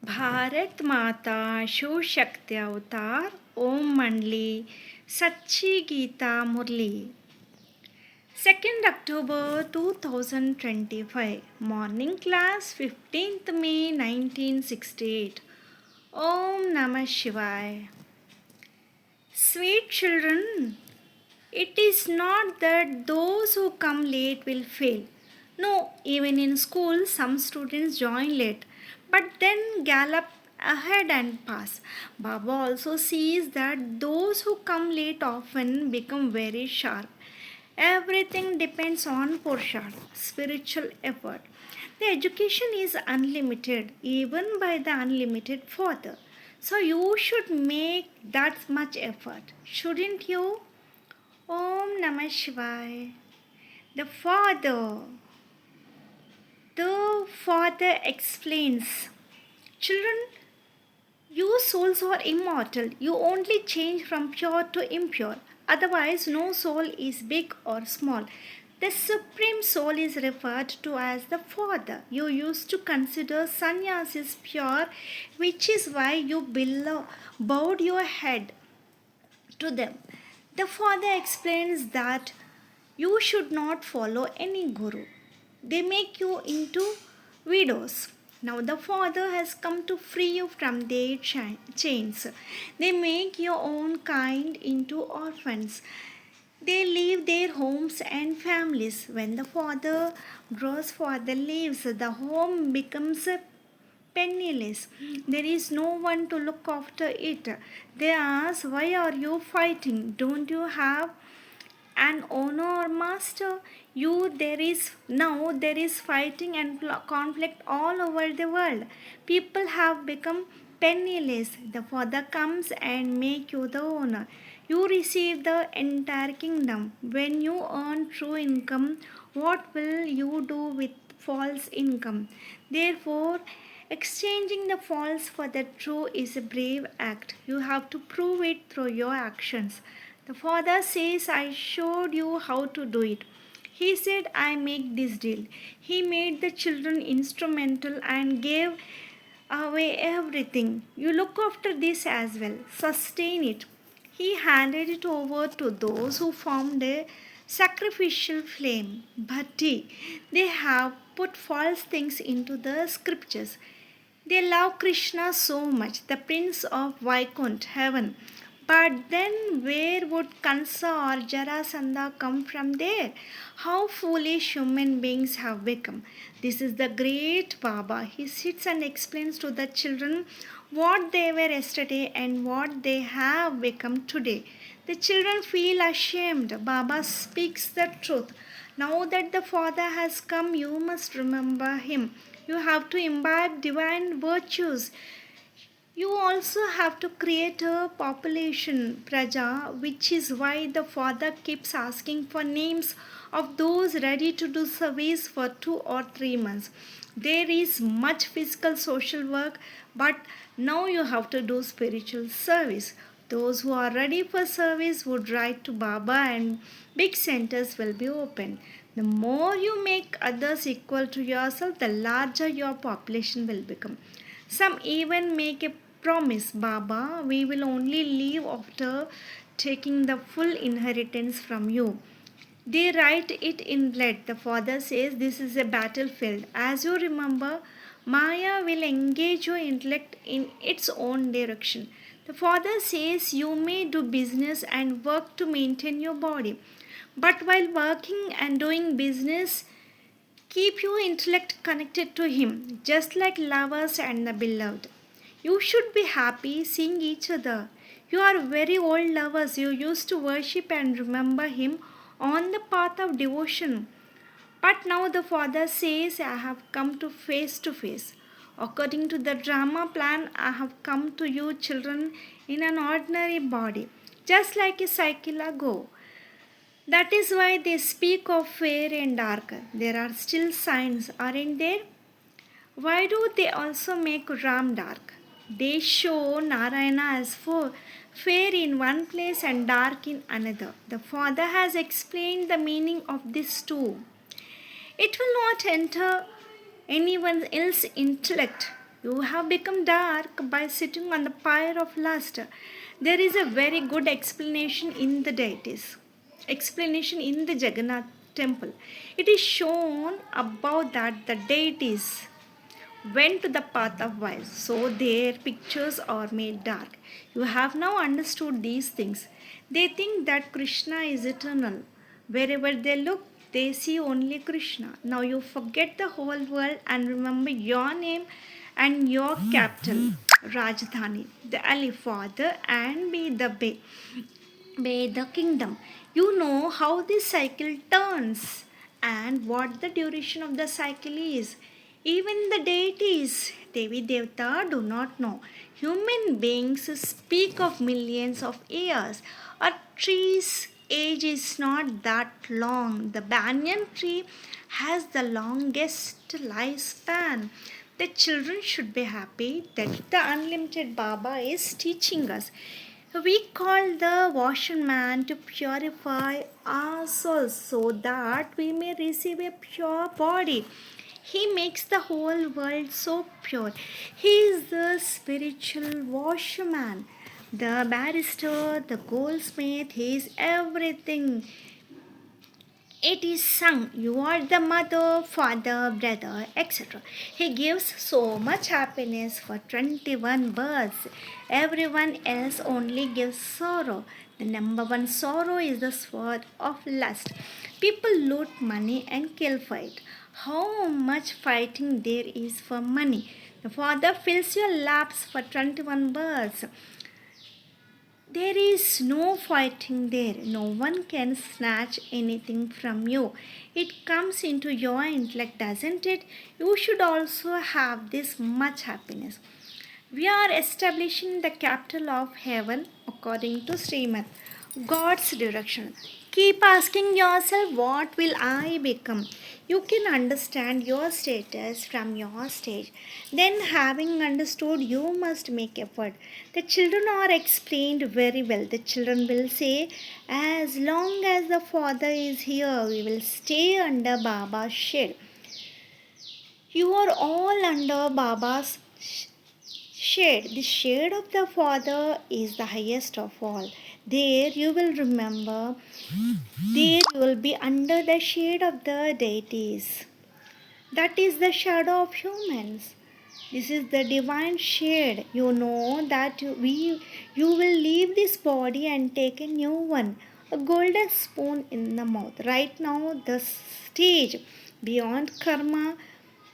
भारत माता शिव शक्ति अवतार ओम मंडली सच्ची गीता मुरली 2nd October 2025 Morning Class 15th May 1968 Om Namah Shivaya. Sweet children, it is not that those who come late will fail. No, even in school, some students join late, but then gallop ahead and pass. Baba also sees that those who come late often become very sharp. Everything depends on Purusharth, spiritual effort. The education is unlimited, even by the unlimited Father. So you should make that much effort, shouldn't you? Om Namah Shivaya. The Father. The Father explains, children, you souls are immortal. You only change from pure to impure. Otherwise, no soul is big or small. The Supreme Soul is referred to as the Father. You used to consider sannyasis pure, which is why you bowed your head to them. The Father explains that you should not follow any guru. They make you into widows. Now the Father has come to free you from their chains. They make your own kind into orphans. They leave their homes and families. When the Father draws for the leaves, the home becomes penniless. There is no one to look after it. They ask, why are you fighting? Don't you have an owner or master? There is fighting and conflict all over the world. People have become penniless. The Father comes and make you the owner. You receive the entire kingdom. When you earn true income, what will you do with false income? Therefore, exchanging the false for the true is a brave act. You have to prove it through your actions. The Father says, I showed you how to do it. He said, I make this deal. He made the children instrumental and gave away everything. You look after this as well. Sustain it. He handed it over to those who formed a sacrificial flame. Bhatti, they have put false things into the scriptures. They love Krishna so much, the prince of Vaikuntha, heaven. But then where would Kansa or Jarasandha come from there? How foolish human beings have become. This is the great Baba. He sits and explains to the children what they were yesterday and what they have become today. The children feel ashamed. Baba speaks the truth. Now that the Father has come, you must remember him. You have to imbibe divine virtues. You also have to create a population, Praja, which is why the Father keeps asking for names of those ready to do service for 2 or 3 months. There is much physical social work, but now you have to do spiritual service. Those who are ready for service would write to Baba and big centers will be opened. The more you make others equal to yourself, the larger your population will become. Some even make a promise, Baba, we will only leave after taking the full inheritance from you. They write it in blood. The Father says this is a battlefield. As you remember, Maya will engage your intellect in its own direction. The Father says you may do business and work to maintain your body. But while working and doing business, keep your intellect connected to Him, just like lovers and the beloved. You should be happy seeing each other. You are very old lovers. You used to worship and remember Him on the path of devotion. But now the Father says, I have come to face. According to the drama plan, I have come to you children in an ordinary body, just like a cycle ago. That is why they speak of fair and dark. There are still signs, aren't there? Why do they also make Ram dark? They show Narayana as fair in one place and dark in another. The Father has explained the meaning of this too. It will not enter anyone else's intellect. You have become dark by sitting on the pyre of lust. There is a very good explanation in the deities. Explanation in the Jagannath temple. It is shown above that the deities went to the path of vice, so their pictures are made dark. You have now understood these things. They think that Krishna is eternal. Wherever they look, they see only Krishna. Now you forget the whole world and remember your name and your capital, Rajdhani, the Ali Father, and be the kingdom. You know how this cycle turns and what the duration of the cycle is. Even the deities, Devi Devta, do not know. Human beings speak of millions of years. A tree's age is not that long. The banyan tree has the longest lifespan. The children should be happy that the unlimited Baba is teaching us. We call the washerman to purify our souls so that we may receive a pure body. He makes the whole world so pure. He is the spiritual washerman, the barrister, the goldsmith. He is everything. It is sung, you are the mother, father, brother, etc. He gives so much happiness for 21 births. Everyone else only gives sorrow. The number one sorrow is the sword of lust. People loot money and kill for it. How much fighting there is for money. The father fills your laps for 21 births. There is no fighting there. No one can snatch anything from you. It comes into your intellect, doesn't it? You should also have this much happiness. We are establishing the capital of heaven according to Srimad, God's direction. Keep asking yourself, what will I become? You can understand your status from your stage. Then, having understood, you must make effort. The children are explained very well. The children will say, as long as the Father is here, we will stay under Baba's shade. You are all under Baba's shade. The shade of the Father is the highest of all. There you will remember, there you will be under the shade of the deities. That is the shadow of humans. This is the divine shade. You know that you will leave this body and take a new one. A golden spoon in the mouth. Right now, the stage beyond karma,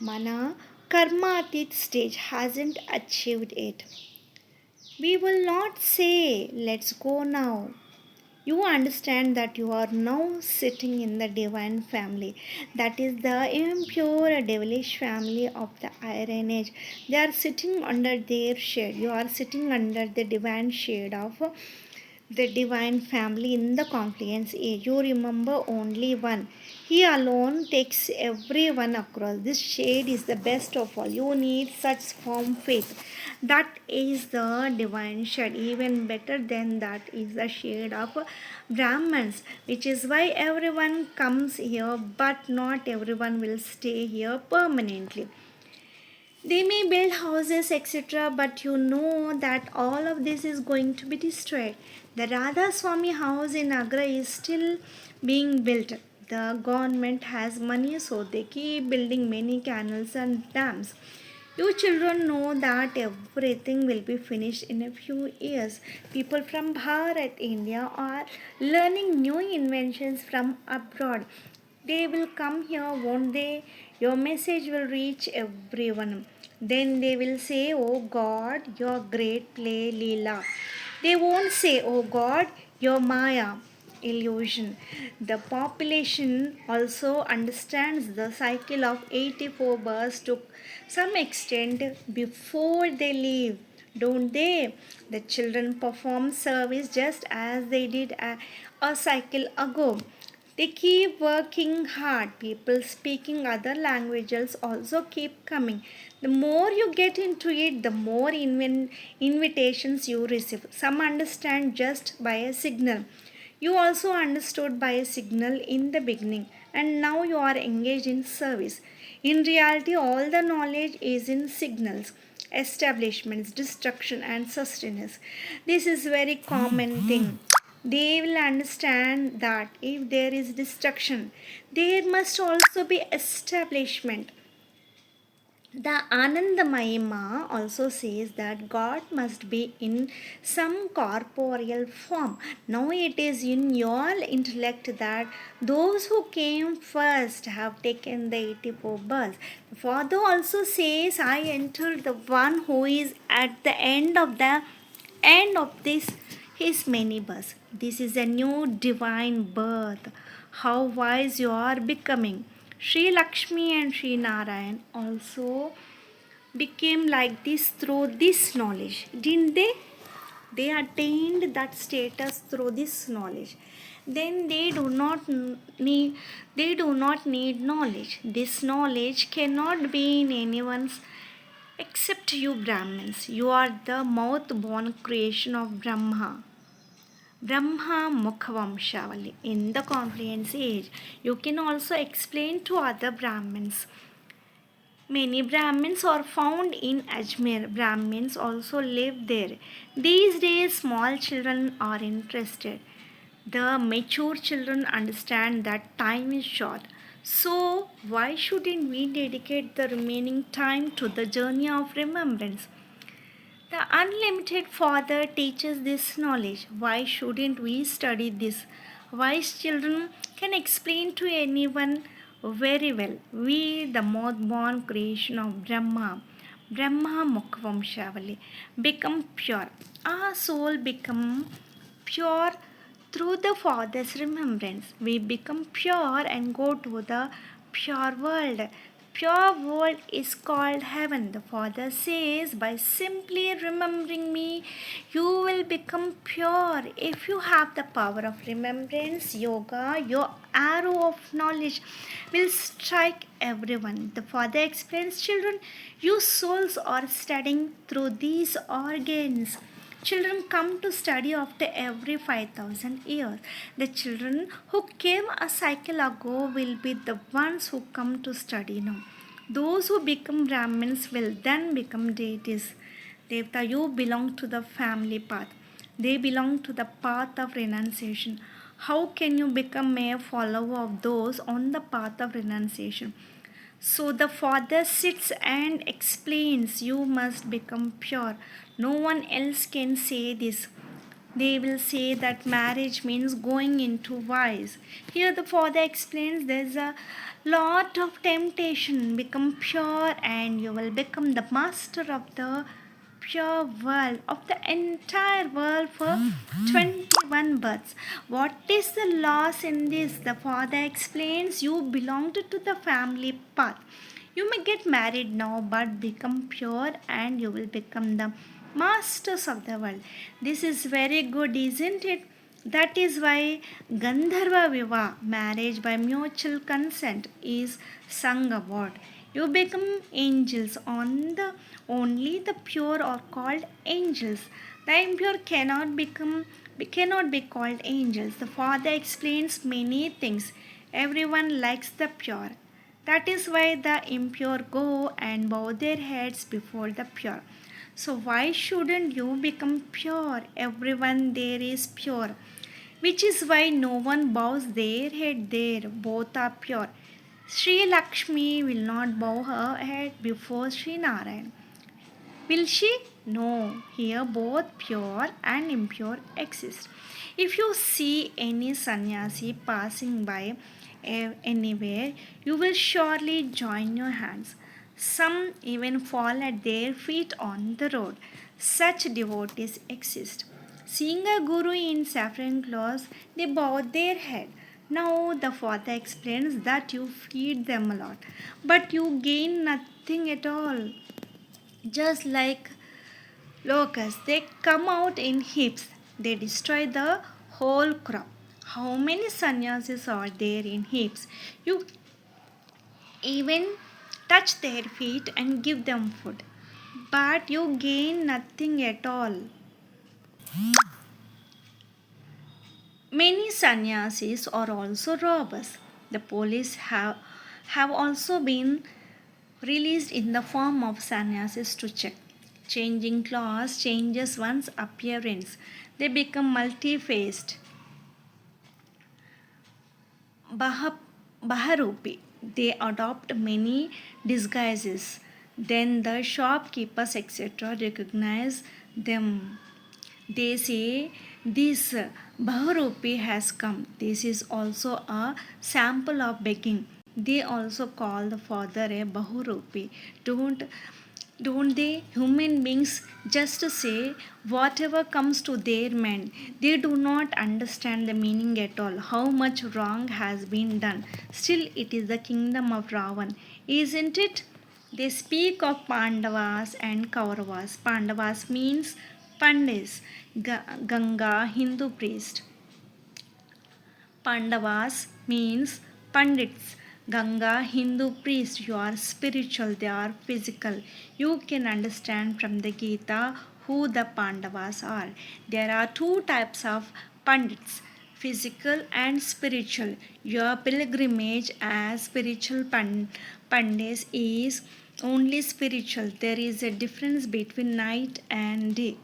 mana, karmatit stage hasn't achieved it. We will not say, let's go now. You understand that you are now sitting in the divine family. That is the impure devilish family of the Iron Age. They are sitting under their shade. You are sitting under the divine shade of the divine family in the confluence age. You remember only one. He alone takes everyone across. This shade is the best of all. You need such firm faith. That is the divine shade. Even better than that is the shade of Brahmins, which is why everyone comes here, but not everyone will stay here permanently. They may build houses, etc., but you know that all of this is going to be destroyed. The Radha Swami house in Agra is still being built. The government has money, so they keep building many canals and dams. You children know that everything will be finished in a few years. People from Bharat, India are learning new inventions from abroad. They will come here, won't they? Your message will reach everyone. Then they will say, oh God, your great play Leela. They won't say, oh God, your Maya illusion. The population also understands the cycle of 84 births to some extent before they leave, don't they? The children perform service just as they did a cycle ago. They keep working hard. People speaking other languages also keep coming. The more you get into it, the more invitations you receive. Some understand just by a signal. You also understood by a signal in the beginning, and now you are engaged in service. In reality, all the knowledge is in signals. establishments, destruction, and sustenance. This is very common thing. They will understand that if there is destruction, there must also be establishment. The Anandamaya also says that God must be in some corporeal form. Now it is in your intellect that those who came first have taken the 84 births. The Father also says, I enter the one who is at the end of this his many births. This is a new divine birth. How wise you are becoming. Sri Lakshmi and Sri Narayan also became like this through this knowledge, didn't they? They attained that status through this knowledge. Then they do not need knowledge. This knowledge cannot be in anyone's except you Brahmins. You are the mouth born creation of Brahma. Brahma Mukhavamshavali. In the confluence age, you can also explain to other Brahmins. Many Brahmins are found in Ajmer. Brahmins also live there. These days, small children are interested. The mature children understand that time is short. So, why shouldn't we dedicate the remaining time to the journey of remembrance? The unlimited Father teaches this knowledge. Why shouldn't we study this? Wise children can explain to anyone very well. We, the most born creation of Brahma Mukhavamshavali, become pure. Our soul become pure through the Father's remembrance. We become pure and go to the pure world. Pure world is called heaven. The Father says, by simply remembering me, you will become pure. If you have the power of remembrance, yoga, your arrow of knowledge will strike everyone. The Father explains, children, you souls are studying through these organs. Children come to study after every 5,000 years. The children who came a cycle ago will be the ones who come to study now. Those who become Brahmins will then become deities. Devta, you belong to the family path. They belong to the path of renunciation. How can you become a follower of those on the path of renunciation? So the Father sits and explains, you must become pure. No one else can say this. They will say that marriage means going into vice. Here the Father explains there's a lot of temptation. Become pure and you will become the master of the pure world, of the entire world for 21 births. What is the loss in this? The Father explains, you belonged to the family path. You may get married now, but become pure and you will become the masters of the world. This is very good, isn't it? That is why Gandharva Viva, marriage by mutual consent, is sung about. You become angels. Only the pure are called angels. The impure cannot be called angels. The Father explains many things. Everyone likes the pure. That is why the impure go and bow their heads before the pure. So why shouldn't you become pure? Everyone there is pure. Which is why no one bows their head there. Both are pure. Sri Lakshmi will not bow her head before Sri Narayan. Will she? No. Here both pure and impure exist. If you see any sannyasi passing by anywhere, you will surely join your hands. Some even fall at their feet on the road. Such devotees exist. Seeing a guru in saffron clothes, they bow their head. Now the Father explains that you feed them a lot, but you gain nothing at all. Just like locusts, they come out in heaps. They destroy the whole crop. How many sannyasis are there in heaps? You even touch their feet and give them food, but you gain nothing at all. Many sannyasis are also robbers. The police have also been released in the form of sannyasis to check. Changing clothes changes one's appearance. They become multi-faced. Baha- Baharupi. They adopt many disguises. Then the shopkeepers, etc., recognize them. They say, this Baharupi has come. This is also a sample of begging. They also call the father a Bahurupi. Don't don't they? Human beings just say whatever comes to their mind. They do not understand the meaning at all, how much wrong has been done. Still, it is the kingdom of Ravan, isn't it? They speak of Pandavas and Kauravas. Pandavas means Pandis, Ganga, Hindu priest. Pandavas means Pandits. Ganga, Hindu priest, you are spiritual, they are physical. You can understand from the Geeta who the Pandavas are. There are two types of Pandits, physical and spiritual. Your pilgrimage as spiritual Pandits is only spiritual. There is a difference between night and day.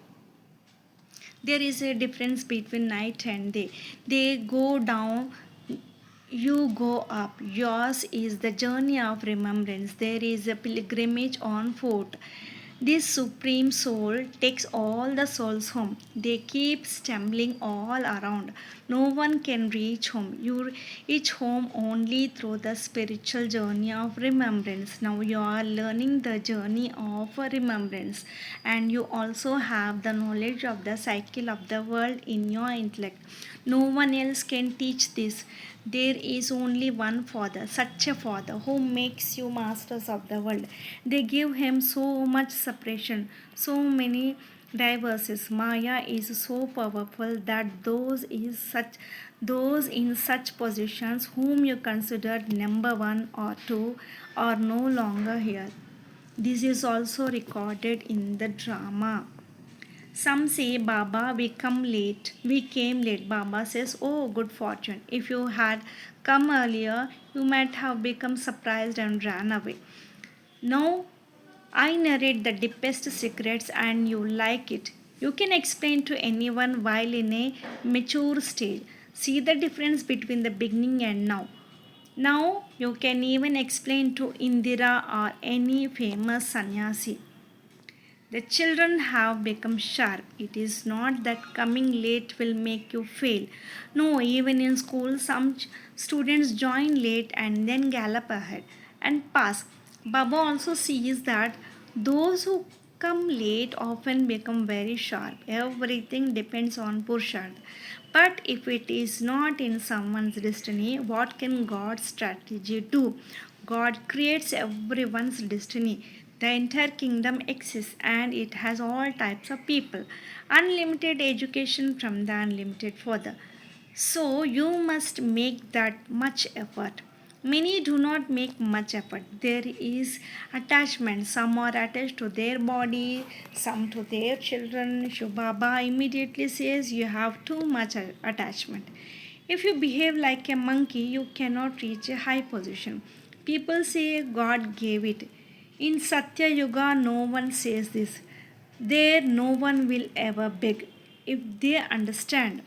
There is a difference between night and day. They go down, you go up. Yours is the journey of remembrance. There is a pilgrimage on foot. This supreme soul takes all the souls home. They keep stumbling all around. No one can reach home. You reach home only through the spiritual journey of remembrance. Now you are learning the journey of remembrance, and you also have the knowledge of the cycle of the world in your intellect. No one else can teach this. There is only one Father, such a Father who makes you masters of the world. They give him so much separation, so many diverses. Maya is so powerful that those in such positions whom you considered number one or two are no longer here. This is also recorded in the drama. Some say, Baba, we come late. We came late. Baba says, oh, good fortune. If you had come earlier, you might have become surprised and ran away. Now, I narrate the deepest secrets and you like it. You can explain to anyone while in a mature stage. See the difference between the beginning and now. Now, you can even explain to Indira or any famous sannyasi. The children have become sharp. It is not that coming late will make you fail. No, even in school, some students join late and then gallop ahead and pass. Baba also sees that those who come late often become very sharp. Everything depends on Purusharth. But if it is not in someone's destiny, what can God's strategy do? God creates everyone's destiny. The entire kingdom exists and it has all types of people. Unlimited education from the unlimited Father. So you must make that much effort. Many do not make much effort. There is attachment. Some are attached to their body, some to their children. Shubaba immediately says you have too much attachment. If you behave like a monkey, you cannot reach a high position. People say God gave it. In Satya Yuga, no one says this. There, no one will ever beg. If they understand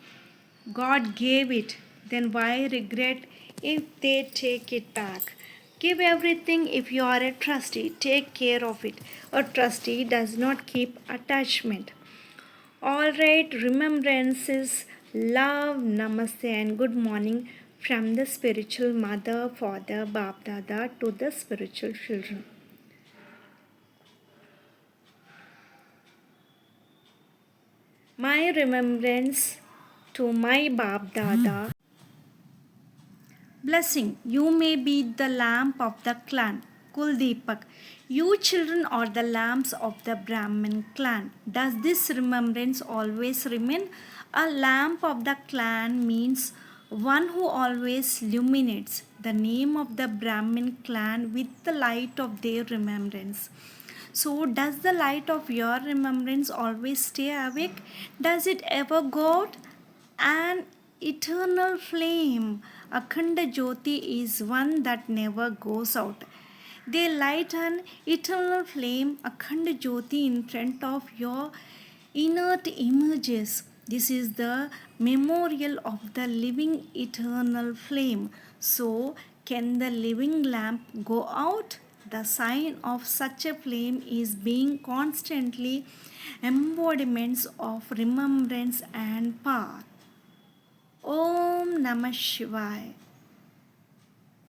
God gave it, then why regret if they take it back? Give everything if you are a trustee. Take care of it. A trustee does not keep attachment. Alright, remembrances, love, namaste, and good morning from the spiritual mother, father, Bab Dada to the spiritual children. My remembrance to my Bab Dada. Blessing, you may be the lamp of the clan, Kuldeepak. You children are the lamps of the Brahmin clan. Does this remembrance always remain? A lamp of the clan means one who always illuminates the name of the Brahmin clan with the light of their remembrance. So, does the light of your remembrance always stay awake? Does it ever go out? An eternal flame, Akhanda Jyoti, is one that never goes out. They light an eternal flame, Akhand Jyoti, in front of your inert images. This is the memorial of the living eternal flame. So, can the living lamp go out? The sign of such a flame is being constantly embodiments of remembrance and power. Om Namah Shivaya.